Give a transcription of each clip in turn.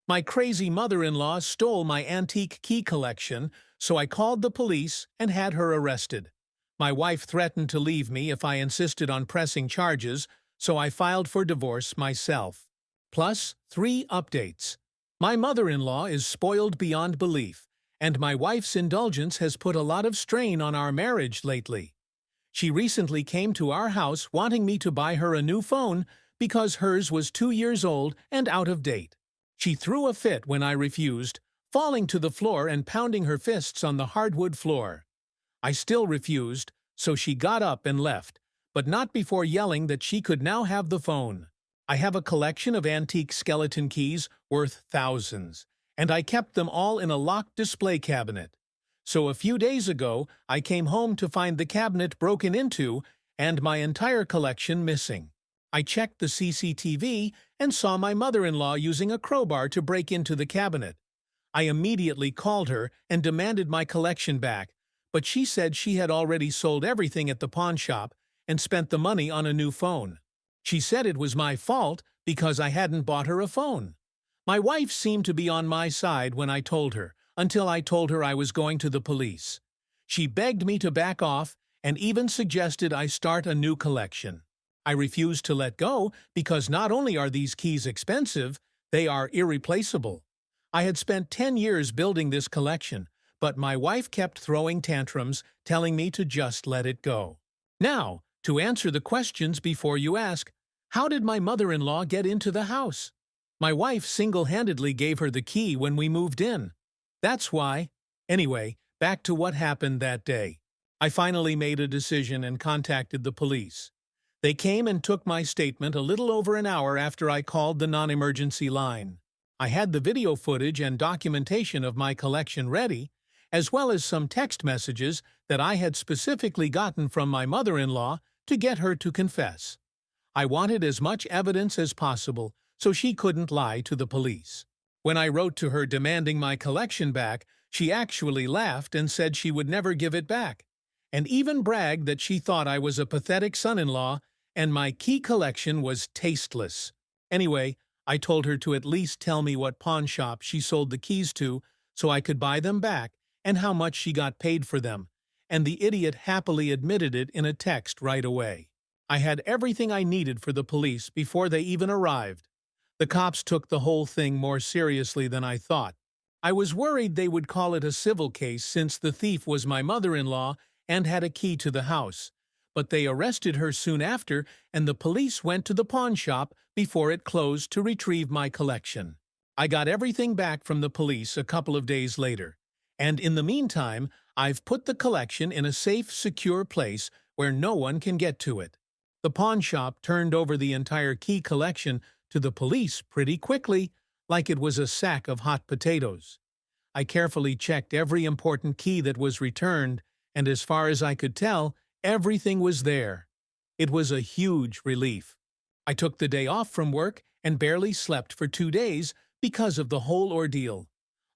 My crazy mother-in-law stole my antique key collection, so I called the police and had her arrested. My wife threatened to leave me if I insisted on pressing charges, so I filed for divorce myself. Plus, 3 updates. My mother-in-law is spoiled beyond belief, and my wife's indulgence has put a lot of strain on our marriage lately. She recently came to our house wanting me to buy her a new phone because hers was 2 years old and out of date. She threw a fit when I refused, falling to the floor and pounding her fists on the hardwood floor. I still refused, so she got up and left, but not before yelling that she could now have the phone. I have a collection of antique skeleton keys worth thousands, and I kept them all in a locked display cabinet. So a few days ago, I came home to find the cabinet broken into and my entire collection missing. I checked the CCTV and saw my mother-in-law using a crowbar to break into the cabinet. I immediately called her and demanded my collection back, but she said she had already sold everything at the pawn shop and spent the money on a new phone. She said it was my fault because I hadn't bought her a phone. My wife seemed to be on my side when I told her, until I told her I was going to the police. She begged me to back off and even suggested I start a new collection. I refused to let go because not only are these keys expensive, they are irreplaceable. I had spent 10 years building this collection, but my wife kept throwing tantrums, telling me to just let it go. Now, to answer the questions before you ask, how did my mother-in-law get into the house? My wife single-handedly gave her the key when we moved in. That's why. Anyway, back to what happened that day. I finally made a decision and contacted the police. They came and took my statement a little over an hour after I called the non-emergency line. I had the video footage and documentation of my collection ready, as well as some text messages that I had specifically gotten from my mother-in-law to get her to confess. I wanted as much evidence as possible so she couldn't lie to the police. When I wrote to her demanding my collection back, she actually laughed and said she would never give it back, and even bragged that she thought I was a pathetic son-in-law and my key collection was tasteless. Anyway, I told her to at least tell me what pawn shop she sold the keys to so I could buy them back and how much she got paid for them, and the idiot happily admitted it in a text right away. I had everything I needed for the police before they even arrived. The cops took the whole thing more seriously than I thought. I was worried they would call it a civil case since the thief was my mother-in-law and had a key to the house, but they arrested her soon after and the police went to the pawn shop before it closed to retrieve my collection. I got everything back from the police a couple of days later, and in the meantime, I've put the collection in a safe, secure place where no one can get to it. The pawn shop turned over the entire key collection to the police pretty quickly, like it was a sack of hot potatoes. I carefully checked every important key that was returned, and as far as I could tell, everything was there. It was a huge relief. I took the day off from work and barely slept for 2 days because of the whole ordeal.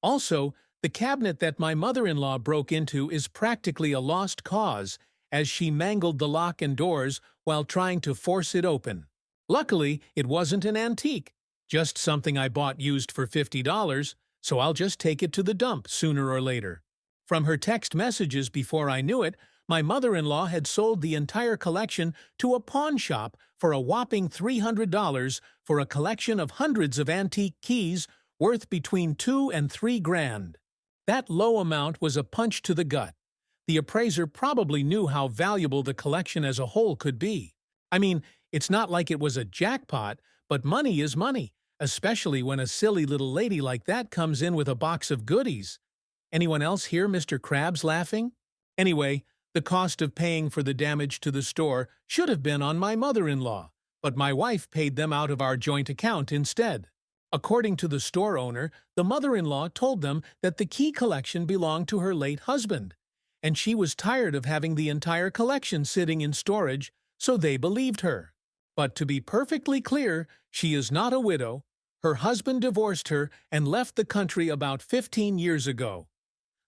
Also, the cabinet that my mother-in-law broke into is practically a lost cause, as she mangled the lock and doors while trying to force it open. Luckily, it wasn't an antique, just something I bought used for $50, so I'll just take it to the dump sooner or later. From her text messages before I knew it, my mother-in-law had sold the entire collection to a pawn shop for a whopping $300 for a collection of hundreds of antique keys worth between $2 and $3 grand. That low amount was a punch to the gut. The appraiser probably knew how valuable the collection as a whole could be. I mean, it's not like it was a jackpot, but money is money, especially when a silly little lady like that comes in with a box of goodies. Anyone else hear Mr. Krabs laughing? Anyway, the cost of paying for the damage to the store should have been on my mother-in-law, but my wife paid them out of our joint account instead. According to the store owner, the mother-in-law told them that the key collection belonged to her late husband, and she was tired of having the entire collection sitting in storage, so they believed her. But to be perfectly clear, she is not a widow. Her husband divorced her and left the country about 15 years ago.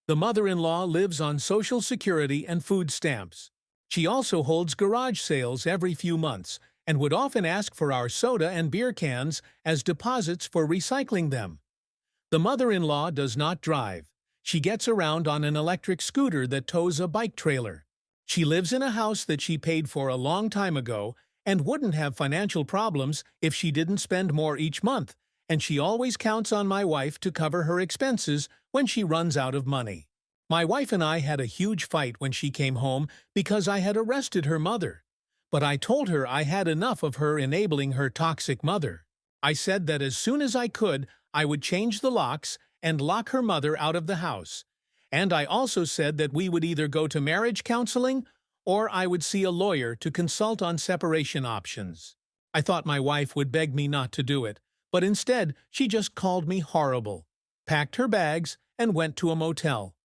The mother-in-law lives on Social Security and food stamps. She also holds garage sales every few months and would often ask for our soda and beer cans as deposits for recycling them. The mother-in-law does not drive. She gets around on an electric scooter that tows a bike trailer. She lives in a house that she paid for a long time ago and wouldn't have financial problems if she didn't spend more each month, and she always counts on my wife to cover her expenses when she runs out of money. My wife and I had a huge fight when she came home because I had arrested her mother. But I told her I had enough of her enabling her toxic mother. I said that as soon as I could, I would change the locks and lock her mother out of the house. And I also said that we would either go to marriage counseling or I would see a lawyer to consult on separation options. I thought my wife would beg me not to do it, but instead she just called me horrible, packed her bags, and went to a motel.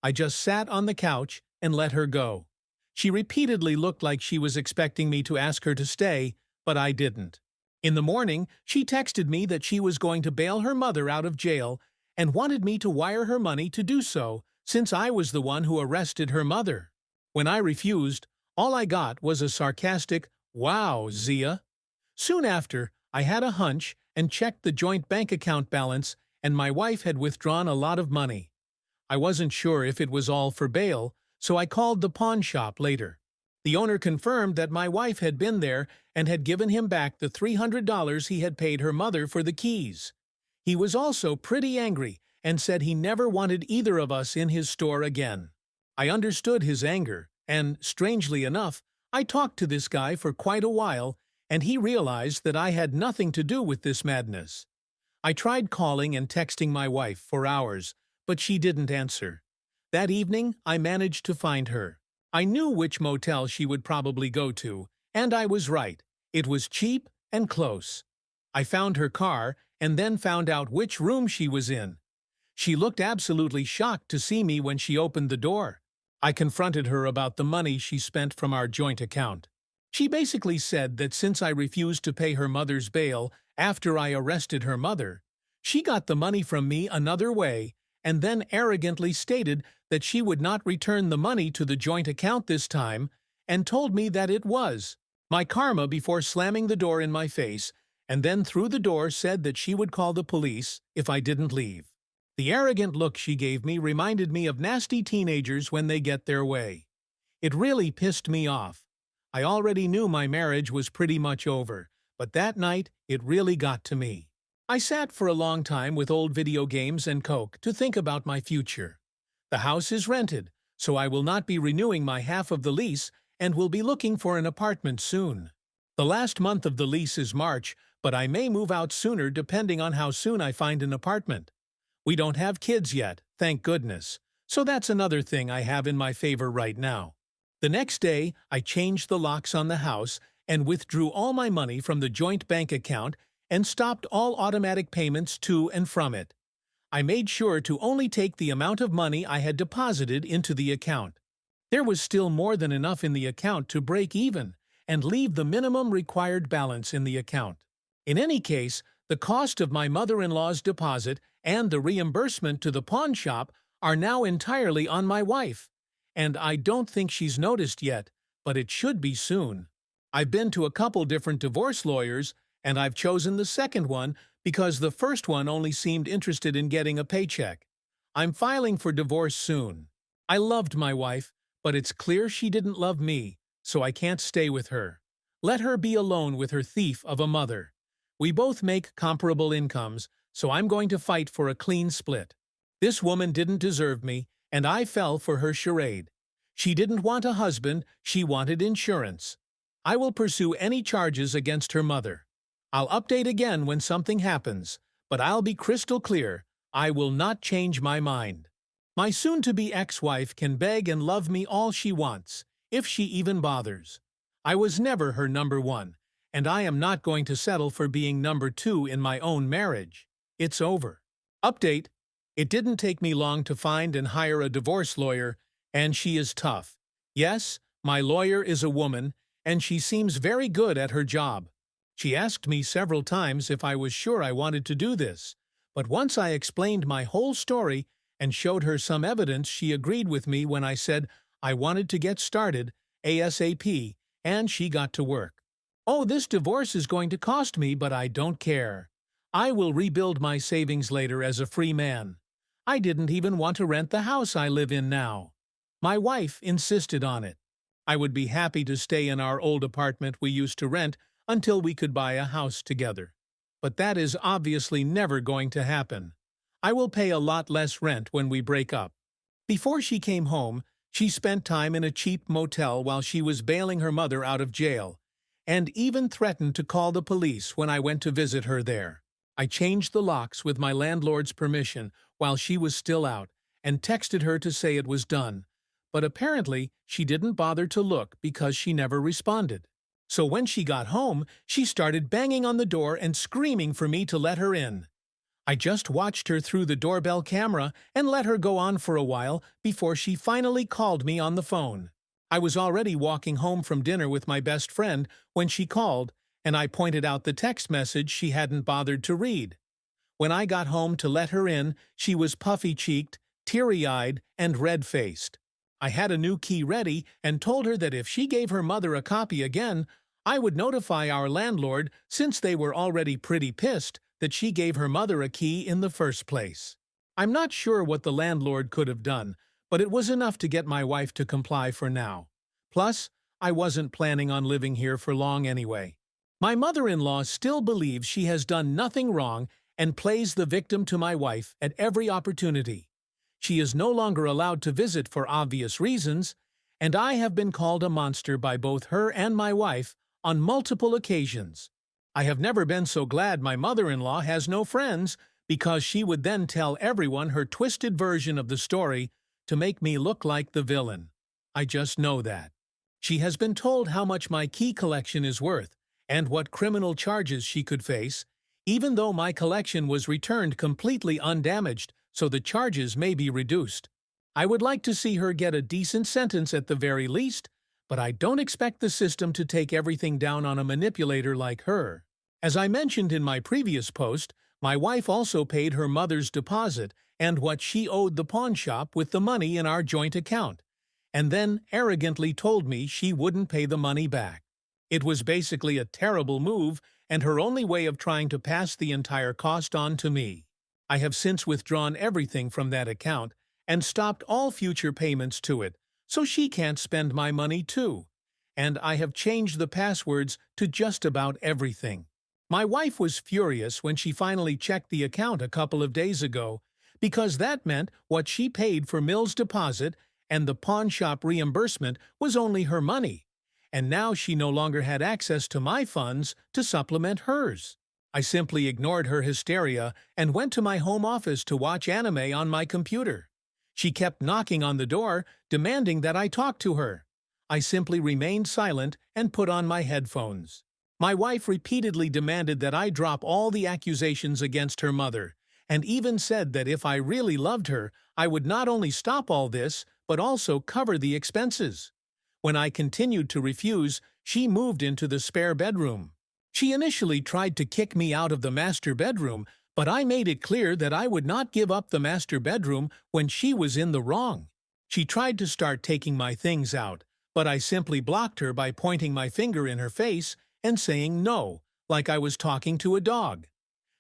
I just sat on the couch and let her go. She repeatedly looked like she was expecting me to ask her to stay, but I didn't. In the morning, she texted me that she was going to bail her mother out of jail and wanted me to wire her money to do so, since I was the one who arrested her mother. When I refused, all I got was a sarcastic, "Wow, Zia." Soon after, I had a hunch and checked the joint bank account balance, and my wife had withdrawn a lot of money. I wasn't sure if it was all for bail, so I called the pawn shop later. The owner confirmed that my wife had been there and had given him back the $300 he had paid her mother for the keys. He was also pretty angry and said he never wanted either of us in his store again. I understood his anger, and, strangely enough, I talked to this guy for quite a while, and he realized that I had nothing to do with this madness. I tried calling and texting my wife for hours, but she didn't answer. That evening, I managed to find her. I knew which motel she would probably go to, and I was right. It was cheap and close. I found her car and then found out which room she was in. She looked absolutely shocked to see me when she opened the door. I confronted her about the money she spent from our joint account. She basically said that since I refused to pay her mother's bail after I arrested her mother, she got the money from me another way, and then arrogantly stated that she would not return the money to the joint account this time, and told me that it was my karma before slamming the door in my face, and then through the door said that she would call the police if I didn't leave. The arrogant look she gave me reminded me of nasty teenagers when they get their way. It really pissed me off. I already knew my marriage was pretty much over, but that night it really got to me. I sat for a long time with old video games and Coke to think about my future. The house is rented, so I will not be renewing my half of the lease and will be looking for an apartment soon. The last month of the lease is March, but I may move out sooner depending on how soon I find an apartment. We don't have kids yet, thank goodness, so that's another thing I have in my favor right now. The next day, I changed the locks on the house and withdrew all my money from the joint bank account and stopped all automatic payments to and from it. I made sure to only take the amount of money I had deposited into the account. There was still more than enough in the account to break even and leave the minimum required balance in the account. In any case, the cost of my mother-in-law's deposit and the reimbursement to the pawn shop are now entirely on my wife, and I don't think she's noticed yet, but it should be soon. I've been to a couple different divorce lawyers, and I've chosen the second one because the first one only seemed interested in getting a paycheck. I'm filing for divorce soon. I loved my wife, but it's clear she didn't love me, so I can't stay with her. Let her be alone with her thief of a mother. We both make comparable incomes, so I'm going to fight for a clean split. This woman didn't deserve me, and I fell for her charade. She didn't want a husband, she wanted insurance. I will pursue any charges against her mother. I'll update again when something happens, but I'll be crystal clear, I will not change my mind. My soon-to-be ex-wife can beg and love me all she wants, if she even bothers. I was never her number one, and I am not going to settle for being number two in my own marriage. It's over. Update: it didn't take me long to find and hire a divorce lawyer, and she is tough. Yes, my lawyer is a woman, and she seems very good at her job. She asked me several times if I was sure I wanted to do this, but once I explained my whole story and showed her some evidence, she agreed with me when I said I wanted to get started ASAP, and she got to work. Oh, this divorce is going to cost me, but I don't care. I will rebuild my savings later as a free man. I didn't even want to rent the house I live in now. My wife insisted on it. I would be happy to stay in our old apartment we used to rent until we could buy a house together. But that is obviously never going to happen. I will pay a lot less rent when we break up. Before she came home, she spent time in a cheap motel while she was bailing her mother out of jail, and even threatened to call the police when I went to visit her there. I changed the locks with my landlord's permission while she was still out, and texted her to say it was done, but apparently she didn't bother to look because she never responded. So when she got home, she started banging on the door and screaming for me to let her in. I just watched her through the doorbell camera and let her go on for a while before she finally called me on the phone. I was already walking home from dinner with my best friend when she called, and I pointed out the text message she hadn't bothered to read. When I got home to let her in, she was puffy-cheeked, teary-eyed, and red-faced. I had a new key ready and told her that if she gave her mother a copy again, I would notify our landlord, since they were already pretty pissed that she gave her mother a key in the first place. I'm not sure what the landlord could have done, but it was enough to get my wife to comply for now. Plus, I wasn't planning on living here for long anyway. My mother-in-law still believes she has done nothing wrong and plays the victim to my wife at every opportunity. She is no longer allowed to visit for obvious reasons, and I have been called a monster by both her and my wife on multiple occasions. I have never been so glad my mother-in-law has no friends, because she would then tell everyone her twisted version of the story to make me look like the villain. I just know that. She has been told how much my key collection is worth and what criminal charges she could face, even though my collection was returned completely undamaged, so the charges may be reduced. I would like to see her get a decent sentence at the very least, but I don't expect the system to take everything down on a manipulator like her. As I mentioned in my previous post, my wife also paid her mother's deposit and what she owed the pawn shop with the money in our joint account, and then arrogantly told me she wouldn't pay the money back. It was basically a terrible move and her only way of trying to pass the entire cost on to me. I have since withdrawn everything from that account and stopped all future payments to it, so she can't spend my money too. And I have changed the passwords to just about everything. My wife was furious when she finally checked the account a couple of days ago, because that meant what she paid for Mill's deposit and the pawn shop reimbursement was only her money, and now she no longer had access to my funds to supplement hers. I simply ignored her hysteria and went to my home office to watch anime on my computer. She kept knocking on the door, demanding that I talk to her. I simply remained silent and put on my headphones. My wife repeatedly demanded that I drop all the accusations against her mother, and even said that if I really loved her, I would not only stop all this, but also cover the expenses. When I continued to refuse, she moved into the spare bedroom. She initially tried to kick me out of the master bedroom, but I made it clear that I would not give up the master bedroom when she was in the wrong. She tried to start taking my things out, but I simply blocked her by pointing my finger in her face and saying no, like I was talking to a dog.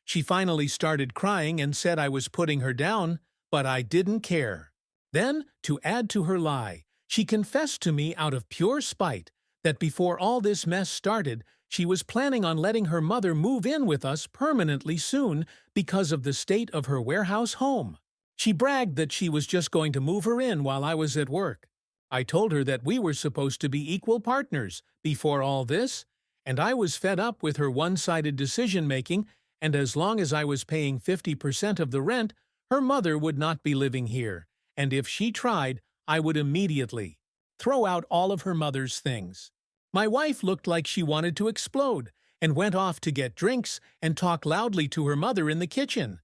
She finally started crying and said I was putting her down, but I didn't care. Then, to add to her lie, she confessed to me out of pure spite that before all this mess started, she was planning on letting her mother move in with us permanently soon because of the state of her warehouse home. She bragged that she was just going to move her in while I was at work. I told her that we were supposed to be equal partners before all this, and I was fed up with her one-sided decision-making, and as long as I was paying 50% of the rent, her mother would not be living here, and if she tried, I would immediately throw out all of her mother's things. My wife looked like she wanted to explode, and went off to get drinks and talk loudly to her mother in the kitchen.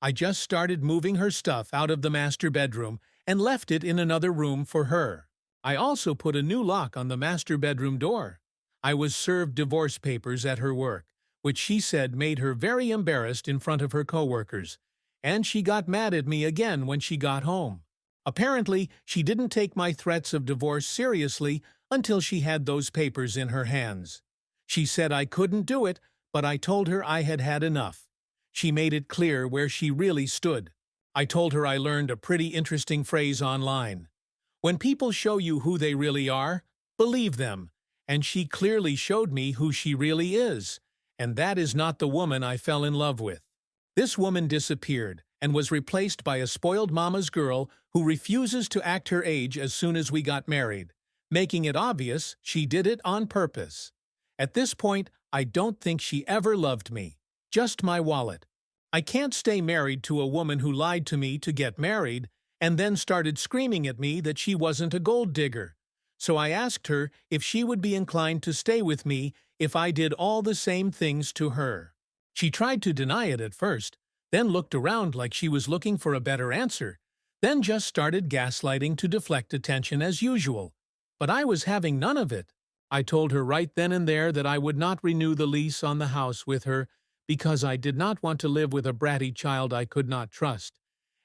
I just started moving her stuff out of the master bedroom and left it in another room for her. I also put a new lock on the master bedroom door. I was served divorce papers at her work, which she said made her very embarrassed in front of her coworkers, and she got mad at me again when she got home. Apparently, she didn't take my threats of divorce seriously until she had those papers in her hands. She said I couldn't do it, but I told her I had had enough. she made it clear where she really stood. I told her I learned a pretty interesting phrase online. When people show you who they really are, believe them. And she clearly showed me who she really is. And that is not the woman I fell in love with. This woman disappeared and was replaced by a spoiled mama's girl who refuses to act her age as soon as we got married, making it obvious she did it on purpose. At this point, I don't think she ever loved me, just my wallet. I can't stay married to a woman who lied to me to get married and then started screaming at me that she wasn't a gold digger. So I asked her if she would be inclined to stay with me if I did all the same things to her. She tried to deny it at first, then looked around like she was looking for a better answer, then just started gaslighting to deflect attention as usual. But I was having none of it. I told her right then and there that I would not renew the lease on the house with her because I did not want to live with a bratty child I could not trust.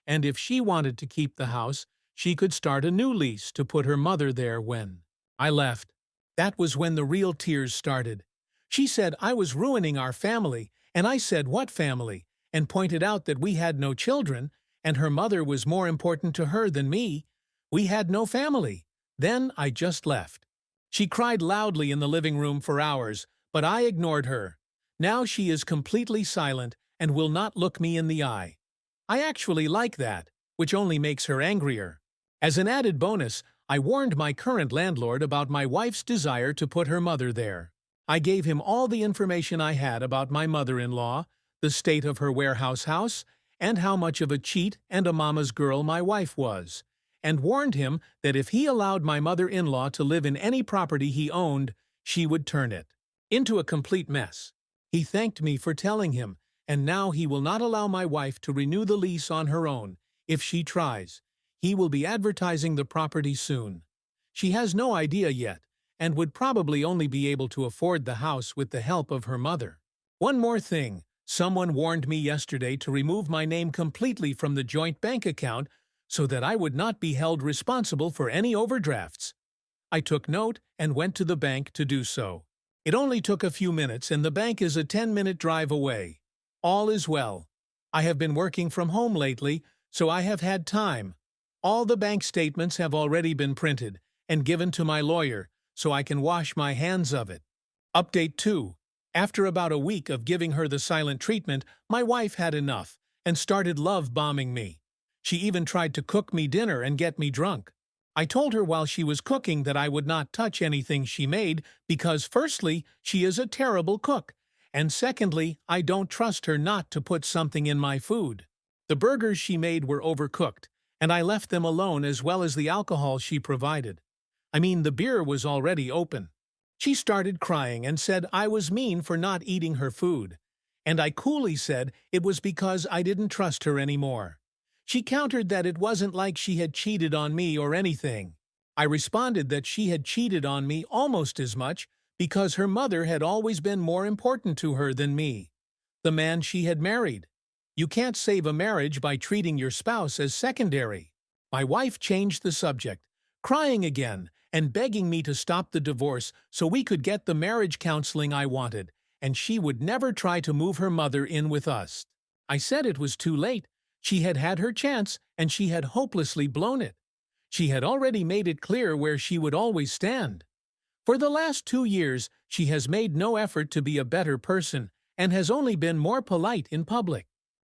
And if she wanted to keep the house, she could start a new lease to put her mother there when I left. That was when the real tears started. She said I was ruining our family, and I said what family, and pointed out that we had no children, and her mother was more important to her than me. We had no family. Then I just left. She cried loudly in the living room for hours, but I ignored her. Now she is completely silent and will not look me in the eye. I actually like that, which only makes her angrier. As an added bonus, I warned my current landlord about my wife's desire to put her mother there. I gave him all the information I had about my mother-in-law, the state of her warehouse house, and how much of a cheat and a mama's girl my wife was, and warned him that if he allowed my mother-in-law to live in any property he owned, she would turn it into a complete mess. He thanked me for telling him, and now he will not allow my wife to renew the lease on her own. If she tries, he will be advertising the property soon. She has no idea yet, and would probably only be able to afford the house with the help of her mother. One more thing. Someone warned me yesterday to remove my name completely from the joint bank account so that I would not be held responsible for any overdrafts. I took note and went to the bank to do so. It only took a few minutes and the bank is a 10-minute drive away. All is well. I have been working from home lately, so I have had time. All the bank statements have already been printed and given to my lawyer, so I can wash my hands of it. Update 2. After about a week of giving her the silent treatment, my wife had enough and started love-bombing me. She even tried to cook me dinner and get me drunk. I told her while she was cooking that I would not touch anything she made because, firstly, she is a terrible cook, and secondly, I don't trust her not to put something in my food. The burgers she made were overcooked, and I left them alone as well as the alcohol she provided. I mean, the beer was already open. She started crying and said I was mean for not eating her food, and I coolly said it was because I didn't trust her anymore. She countered that it wasn't like she had cheated on me or anything. I responded that she had cheated on me almost as much because her mother had always been more important to her than me, the man she had married. You can't save a marriage by treating your spouse as secondary. My wife changed the subject, crying again, and begging me to stop the divorce so we could get the marriage counseling I wanted, and she would never try to move her mother in with us. I said it was too late. She had had her chance, and she had hopelessly blown it. She had already made it clear where she would always stand. For the last 2 years, she has made no effort to be a better person and has only been more polite in public.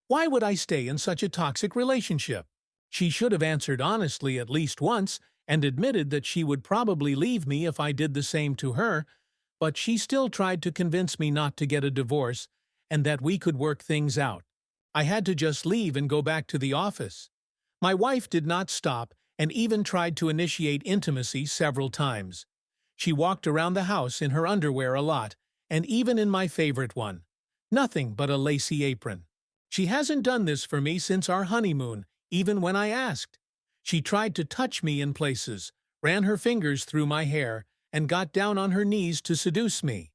Why would I stay in such a toxic relationship? She should have answered honestly at least once and admitted that she would probably leave me if I did the same to her, but she still tried to convince me not to get a divorce and that we could work things out. I had to just leave and go back to the office. My wife did not stop and even tried to initiate intimacy several times. She walked around the house in her underwear a lot, and even in my favorite one. Nothing but a lacy apron. She hasn't done this for me since our honeymoon, even when I asked. She tried to touch me in places, ran her fingers through my hair, and got down on her knees to seduce me.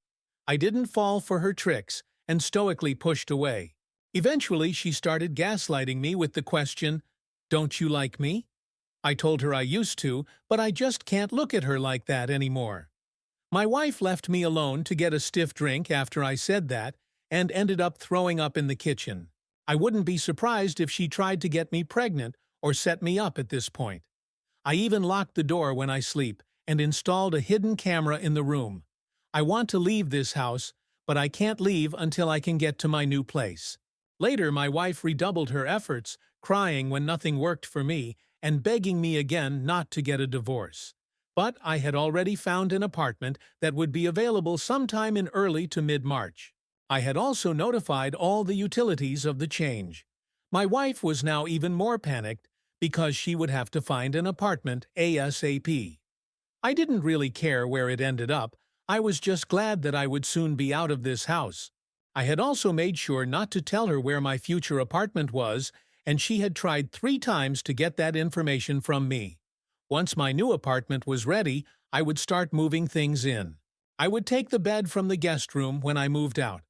I didn't fall for her tricks and stoically pushed away. Eventually, she started gaslighting me with the question, "Don't you like me?" I told her I used to, but I just can't look at her like that anymore. My wife left me alone to get a stiff drink after I said that and ended up throwing up in the kitchen. I wouldn't be surprised if she tried to get me pregnant or set me up at this point. I even locked the door when I sleep and installed a hidden camera in the room. I want to leave this house, but I can't leave until I can get to my new place. Later, my wife redoubled her efforts, crying when nothing worked for me and begging me again not to get a divorce. But I had already found an apartment that would be available sometime in early to mid-March. I had also notified all the utilities of the change. My wife was now even more panicked because she would have to find an apartment ASAP. I didn't really care where it ended up. I was just glad that I would soon be out of this house. I had also made sure not to tell her where my future apartment was, and she had tried 3 times to get that information from me. Once my new apartment was ready, I would start moving things in. I would take the bed from the guest room when I moved out.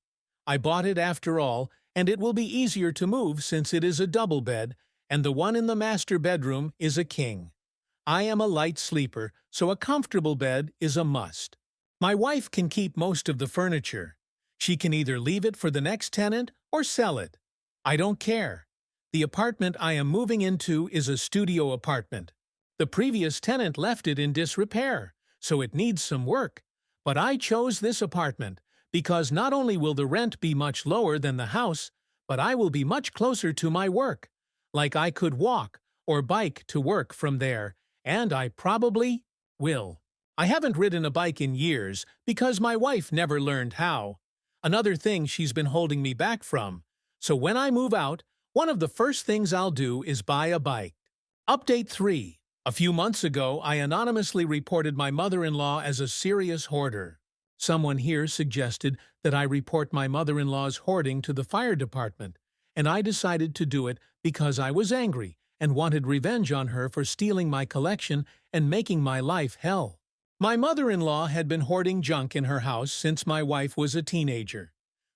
I bought it after all, and it will be easier to move since it is a double bed, and the one in the master bedroom is a king. I am a light sleeper, so a comfortable bed is a must. My wife can keep most of the furniture. She can either leave it for the next tenant or sell it. I don't care. The apartment I am moving into is a studio apartment. The previous tenant left it in disrepair, so it needs some work. But I chose this apartment because not only will the rent be much lower than the house, but I will be much closer to my work. Like I could walk or bike to work from there, and I probably will. I haven't ridden a bike in years because my wife never learned how. Another thing she's been holding me back from. So when I move out, one of the first things I'll do is buy a bike. Update 3. A few months ago, I anonymously reported my mother-in-law as a serious hoarder. Someone here suggested that I report my mother-in-law's hoarding to the fire department, and I decided to do it because I was angry and wanted revenge on her for stealing my collection and making my life hell. My mother-in-law had been hoarding junk in her house since my wife was a teenager.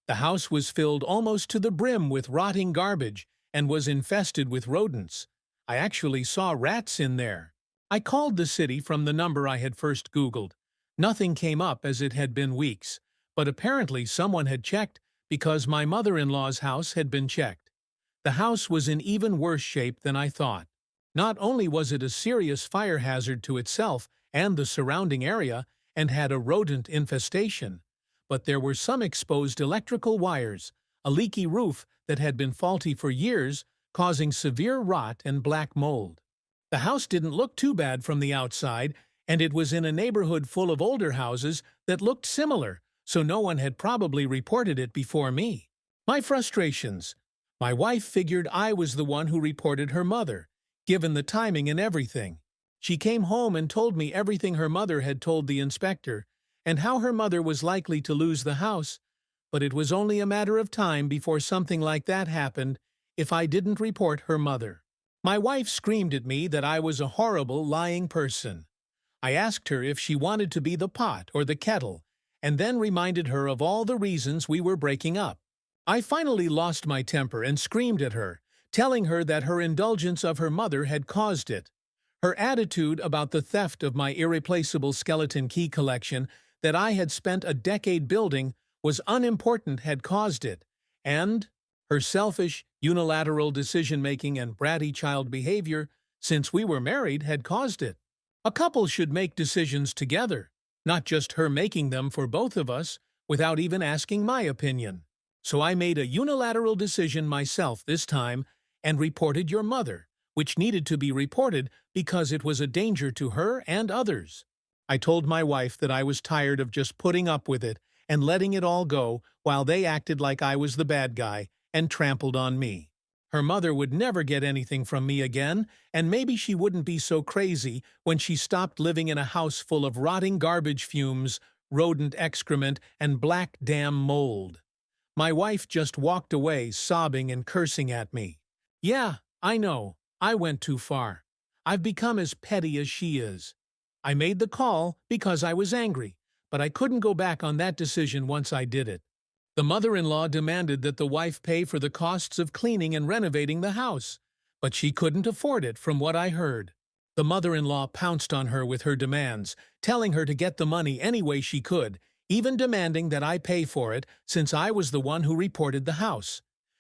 The house was filled almost to the brim with rotting garbage and was infested with rodents. I actually saw rats in there. I called the city from the number I had first Googled. Nothing came up as it had been weeks, but apparently someone had checked because my mother-in-law's house had been checked. The house was in even worse shape than I thought. Not only was it a serious fire hazard to itself and the surrounding area and had a rodent infestation, but there were some exposed electrical wires, a leaky roof that had been faulty for years, causing severe rot and black mold. The house didn't look too bad from the outside, and it was in a neighborhood full of older houses that looked similar, so no one had probably reported it before me. My frustrations. My wife figured I was the one who reported her mother, given the timing and everything. She came home and told me everything her mother had told the inspector, and how her mother was likely to lose the house, but it was only a matter of time before something like that happened if I didn't report her mother. My wife screamed at me that I was a horrible, lying person. I asked her if she wanted to be the pot or the kettle, and then reminded her of all the reasons we were breaking up. I finally lost my temper and screamed at her, telling her that her indulgence of her mother had caused it. Her attitude about the theft of my irreplaceable skeleton key collection that I had spent a decade building was unimportant had caused it, and her selfish, unilateral decision-making and bratty child behavior since we were married had caused it. A couple should make decisions together, not just her making them for both of us without even asking my opinion. So I made a unilateral decision myself this time and reported your mother, which needed to be reported because it was a danger to her and others. I told my wife that I was tired of just putting up with it and letting it all go while they acted like I was the bad guy and trampled on me. Her mother would never get anything from me again, and maybe she wouldn't be so crazy when she stopped living in a house full of rotting garbage fumes, rodent excrement, and black damn mold. My wife just walked away, sobbing and cursing at me. Yeah, I know, I went too far. I've become as petty as she is. I made the call because I was angry, but I couldn't go back on that decision once I did it. The mother-in-law demanded that the wife pay for the costs of cleaning and renovating the house, but she couldn't afford it from what I heard. The mother-in-law pounced on her with her demands, telling her to get the money any way she could, even demanding that I pay for it since I was the one who reported the house.